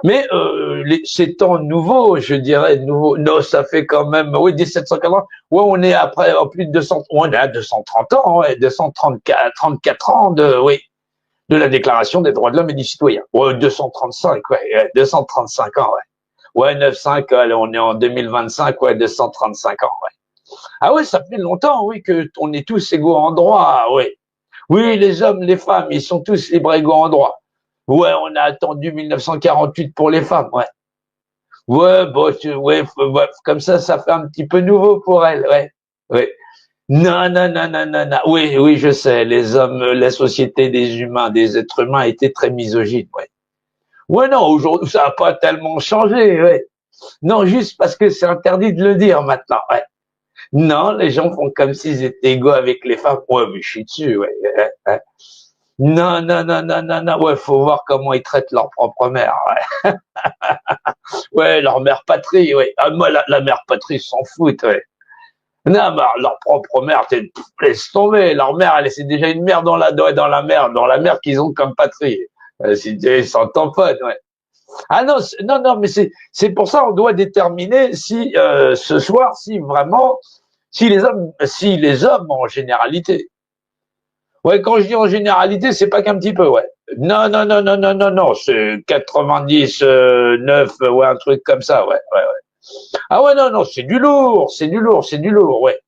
Mais ces temps nouveaux, je dirais nouveaux, non, ça fait quand même, oui, 1780. Ouais, on est après en plus de 200, on est à 230 ans, ouais, 234, 34 ans de, oui, de la Déclaration des droits de l'homme et du citoyen. Ouais, 235, ouais, 235 ans, ouais. Ouais, 9-5, allez, on est en 2025, ouais, 235 ans, ouais. Ah ouais, ça fait longtemps, oui, que on est tous égaux en droit, oui. Oui, les hommes, les femmes, ils sont tous libres égaux en droit. Ouais, on a attendu 1948 pour les femmes, ouais. Ouais, bon, ouais, ouais, comme ça fait un petit peu nouveau pour elles, ouais. Ouais. Non, non, non, non, non, non. Oui, oui, je sais, les hommes, la société des humains, des êtres humains était très misogyne, ouais. Ouais, non, aujourd'hui, ça n'a pas tellement changé, ouais. Non, juste parce que c'est interdit de le dire maintenant, ouais. Non, les gens font comme s'ils étaient égaux avec les femmes. Ouais, mais je suis dessus, ouais. Ouais. Non, non, non, non, non, non. Ouais, faut voir comment ils traitent leur propre mère. Ouais, ouais, leur mère patrie, ouais. Ah, moi, la mère patrie, s'en foutent, ouais. Non, mais leur propre mère, laisse tomber. Leur mère, c'est déjà une mère dans la mer qu'ils ont comme patrie. Ils s'en tamponnent, ouais. Ah non, non, non, mais c'est pour ça on doit déterminer si ce soir, si vraiment, si les hommes en généralité. Ouais, quand je dis en généralité, c'est pas qu'un petit peu, ouais. Non, non, non, non, non, non, non, c'est 90, 9, ouais, un truc comme ça, ouais, ouais, ouais. Ah ouais, non, non, c'est du lourd, c'est du lourd, c'est du lourd, ouais.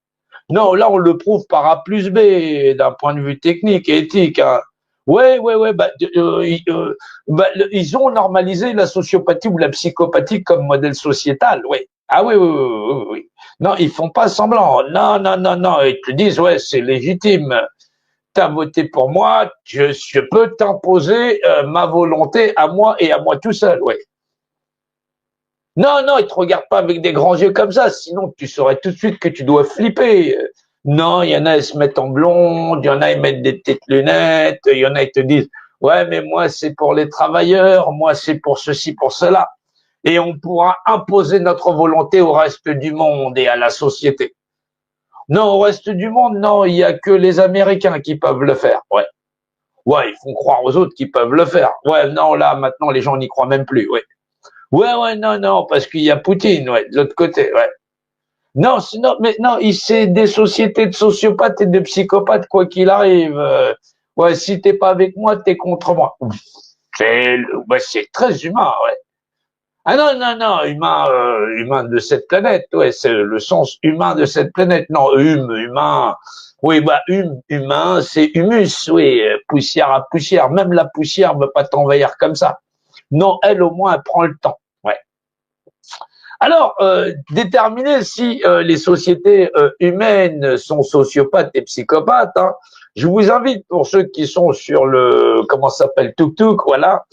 Non, là, on le prouve par A plus B, d'un point de vue technique et éthique, hein. Ouais, ouais, ouais, ils ont normalisé la sociopathie ou la psychopathie comme modèle sociétal, ouais. Ah oui, oui, oui, oui, oui, oui. Non, ils font pas semblant. Non, non, non, non. Ils te disent, ouais, c'est légitime. T'as voté pour moi, je peux t'imposer ma volonté à moi et à moi tout seul, ouais. Non, non, ils te regardent pas avec des grands yeux comme ça, sinon tu saurais tout de suite que tu dois flipper. Non, il y en a, ils se mettent en blonde, il y en a, ils mettent des petites lunettes, il y en a, ils te disent, ouais, mais moi, c'est pour les travailleurs, moi, c'est pour ceci, pour cela. Et on pourra imposer notre volonté au reste du monde et à la société. Non, au reste du monde, non, il y a que les Américains qui peuvent le faire, ouais. Ouais, ils font croire aux autres qu'ils peuvent le faire. Ouais, non, là, maintenant, les gens n'y croient même plus, ouais. Ouais, ouais, non, non, parce qu'il y a Poutine, ouais, de l'autre côté, ouais. Non, sinon, mais non, c'est des sociétés de sociopathes et de psychopathes, quoi qu'il arrive. Ouais, si t'es pas avec moi, t'es contre moi. Ouais, c'est très humain, ouais. Ah non, non, non, humain, humain de cette planète, ouais, c'est le sens humain de cette planète. Non, humain. Oui, bah, humain, c'est humus, oui, poussière à poussière. Même la poussière ne veut pas t'envahir comme ça. Non, elle, au moins, elle prend le temps. Ouais. Alors, déterminer si les sociétés humaines sont sociopathes et psychopathes, hein, je vous invite, pour ceux qui sont sur le, comment ça s'appelle, Tuk, voilà,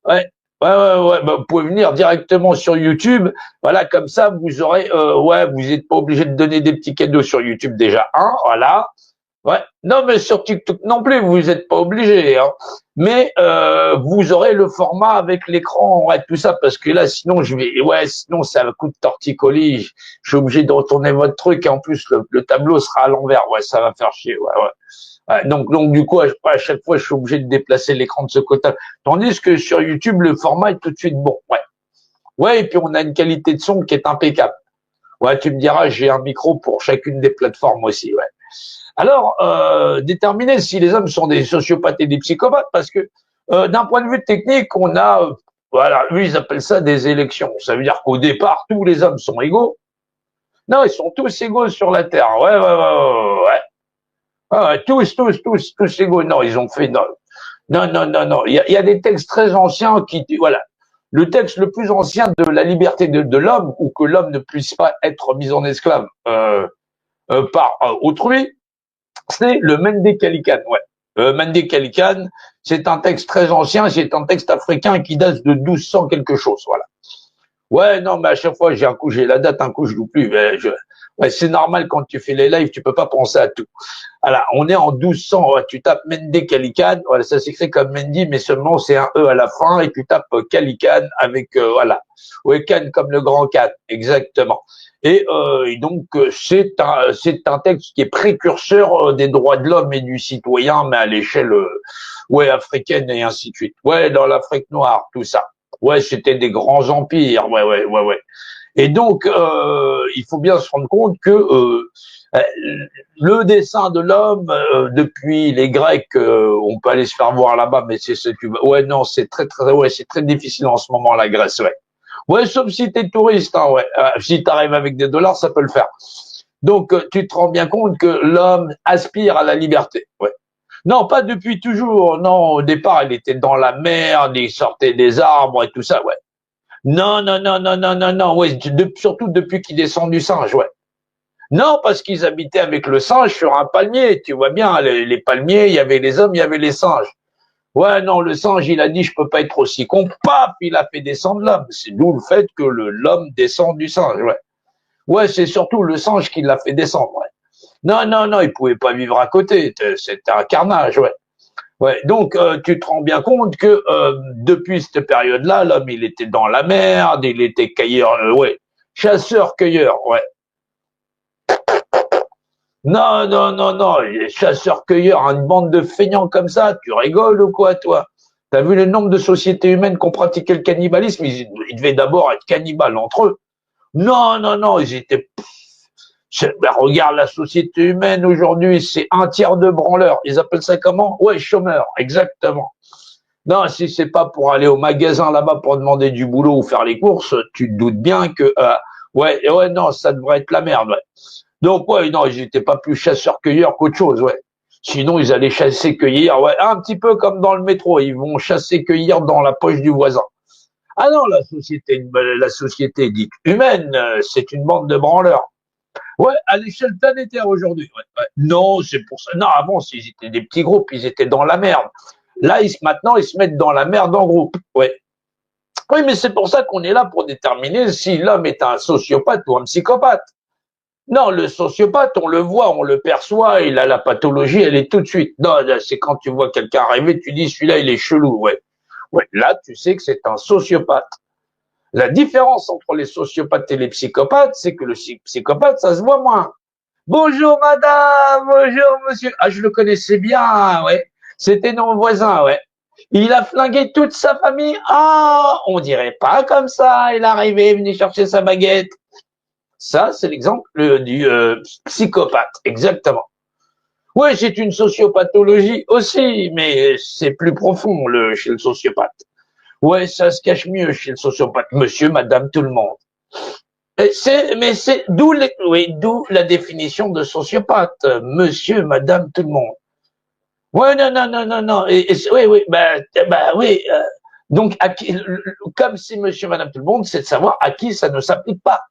ouais, ouais, ouais, ouais, bah, vous pouvez venir directement sur YouTube, voilà, comme ça, vous aurez, ouais, vous n'êtes pas obligé de donner des petits cadeaux sur YouTube déjà, hein, voilà, ouais. Non, mais sur TikTok non plus, vous n'êtes pas obligé, hein. Mais vous aurez le format avec l'écran, ouais, tout ça, parce que là, sinon, ouais, sinon, ça va coup de torticolis. Je suis obligé de retourner votre truc, et en plus, le tableau sera à l'envers. Ouais, ça va faire chier, ouais, ouais. Ouais, donc, du coup, à chaque fois, je suis obligé de déplacer l'écran de ce côté. Tandis que sur YouTube, le format est tout de suite bon, ouais. Ouais, et puis on a une qualité de son qui est impeccable. Ouais, tu me diras, j'ai un micro pour chacune des plateformes aussi, ouais. Alors, déterminer si les hommes sont des sociopathes et des psychopathes, parce que d'un point de vue technique, on a, voilà, eux, ils appellent ça des élections. Ça veut dire qu'au départ, tous les hommes sont égaux. Non, ils sont tous égaux sur la Terre. Ouais, ouais, ouais, ouais, ouais. Ouais, tous égaux. Non, ils ont fait, non, non, non, non, non. Il y a des textes très anciens qui, voilà. Le texte le plus ancien de la liberté de l'homme, ou que l'homme ne puisse pas être mis en esclave par autrui, c'est le Mende Kalikan, ouais. Mende Kalikan, c'est un texte très ancien, c'est un texte africain qui date de 1200 quelque chose, voilà. Ouais, non, mais à chaque fois, j'ai la date, un coup, je l'oublie. Ouais, c'est normal quand tu fais les lives, tu peux pas penser à tout. Voilà, on est en 1200, ouais, tu tapes Mende Kalikan, voilà, ça s'écrit comme Mendy, mais seulement c'est un E à la fin, et tu tapes Kalikan avec, voilà. Ouais, Khan comme le grand Khan, exactement. Et donc, c'est un texte qui est précurseur des droits de l'homme et du citoyen, mais à l'échelle, ouais, africaine et ainsi de suite. Ouais, dans l'Afrique noire, tout ça. Ouais, c'était des grands empires. Ouais, ouais, ouais, ouais. Et donc, il faut bien se rendre compte que euh, le dessin de l'homme, depuis les Grecs, on peut aller se faire voir là-bas, mais c'est ce que tu veux. Ouais, non, c'est ouais, c'est très difficile en ce moment la Grèce, ouais. Ouais, sauf si t'es touriste, hein, ouais. Si t'arrives avec des dollars, ça peut le faire. Donc, tu te rends bien compte que l'homme aspire à la liberté, ouais. Non, pas depuis toujours. Non, au départ, il était dans la merde, il sortait des arbres et tout ça, ouais. Non, non, non, non, non, non, non, ouais, surtout depuis qu'il descend du singe, ouais. Non, parce qu'ils habitaient avec le singe sur un palmier, tu vois bien, les palmiers, il y avait les hommes, il y avait les singes. Ouais, non, le singe, il a dit, je peux pas être aussi con, paf, il a fait descendre l'homme. C'est d'où le fait que l'homme descend du singe, ouais. Ouais, c'est surtout le singe qui l'a fait descendre, ouais. Non, non, non, il pouvait pas vivre à côté, c'était un carnage, ouais. Ouais, donc tu te rends bien compte que depuis cette période-là, l'homme il était dans la merde, il était cueilleur, ouais, chasseur-cueilleur, ouais. Non, non, non, non, chasseur-cueilleur, une bande de feignants comme ça, tu rigoles ou quoi, toi? T'as vu le nombre de sociétés humaines qui ont pratiqué le cannibalisme? Ils devaient d'abord être cannibales entre eux. Non, non, non, ils étaient. Ben, regarde la société humaine aujourd'hui, c'est un tiers de branleurs. Ils appellent ça comment? Ouais, chômeurs, exactement. Non, si c'est pas pour aller au magasin là-bas pour demander du boulot ou faire les courses, tu te doutes bien que ouais, ouais, non, ça devrait être la merde. Ouais. Donc ouais, non, ils étaient pas plus chasseurs-cueilleurs qu'autre chose, ouais. Sinon, ils allaient chasser-cueillir, ouais, un petit peu comme dans le métro, ils vont chasser-cueillir dans la poche du voisin. Ah non, la société dite humaine, c'est une bande de branleurs. Ouais, à l'échelle planétaire aujourd'hui. Ouais, ouais. Non, c'est pour ça. Non, avant, s'ils étaient des petits groupes, ils étaient dans la merde. Là, maintenant, ils se mettent dans la merde en groupe. Ouais. Oui, mais c'est pour ça qu'on est là pour déterminer si l'homme est un sociopathe ou un psychopathe. Non, le sociopathe, on le voit, on le perçoit, il a la pathologie, elle est tout de suite. Non, c'est quand tu vois quelqu'un arriver, tu dis celui-là, il est chelou. Ouais. Ouais, là, tu sais que c'est un sociopathe. La différence entre les sociopathes et les psychopathes, c'est que le psychopathe, ça se voit moins. Bonjour madame, bonjour monsieur. Ah, je le connaissais bien, ouais. C'était nos voisins, ouais. Il a flingué toute sa famille. Ah, on dirait pas comme ça. Il est arrivé, venu chercher sa baguette. Ça, c'est l'exemple du psychopathe, exactement. Oui, c'est une sociopathologie aussi, mais c'est plus profond chez le sociopathe. Ouais, ça se cache mieux chez le sociopathe. Monsieur, madame, tout le monde. Mais c'est oui, d'où la définition de sociopathe. Monsieur, madame, tout le monde. Ouais, non, non, non, non, non. Oui, oui, bah oui. Donc, comme c'est monsieur, madame, tout le monde, c'est de savoir à qui ça ne s'applique pas.